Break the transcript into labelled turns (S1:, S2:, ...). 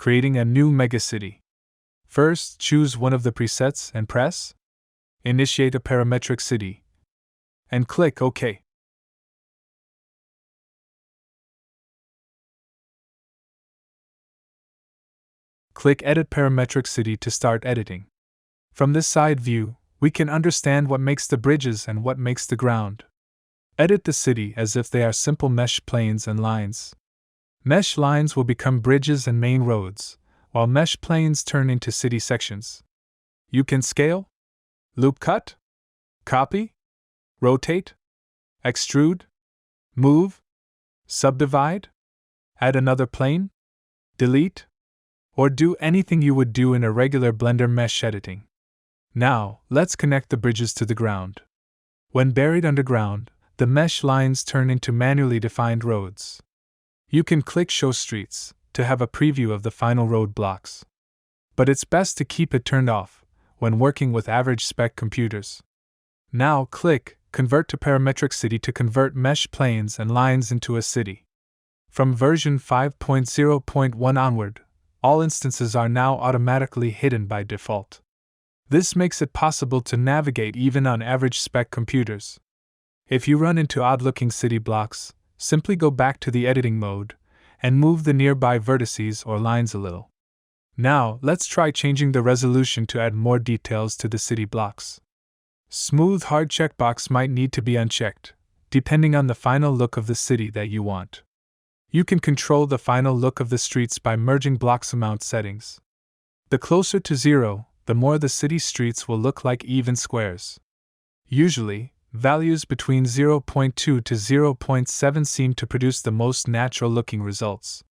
S1: Creating a new megacity. First, choose one of the presets and press Initiate a parametric city, and click OK. Click Edit Parametric City to start editing. From this side view, we can understand what makes the bridges and what makes the ground. Edit the city as if they are simple mesh planes and lines. Mesh lines will become bridges and main roads, while mesh planes turn into city sections. You can scale, loop cut, copy, rotate, extrude, move, subdivide, add another plane, delete, or do anything you would do in a regular Blender mesh editing. Now, let's connect the bridges to the ground. When buried underground, the mesh lines turn into manually defined roads. You can click Show Streets to have a preview of the final road blocks. But it's best to keep it turned off when working with average spec computers. Now click Convert to Parametric City to convert mesh planes and lines into a city. From version 5.0.1 onward, all instances are now automatically hidden by default. This makes it possible to navigate even on average spec computers. If you run into odd-looking city blocks, simply go back to the editing mode and move the nearby vertices or lines a little. Now, let's try changing the resolution to add more details to the city blocks. Smooth hard checkbox might need to be unchecked, depending on the final look of the city that you want. You can control the final look of the streets by merging blocks amount settings. The closer to 0, the more the city streets will look like even squares. Usually, values between 0.2 to 0.7 seem to produce the most natural-looking results.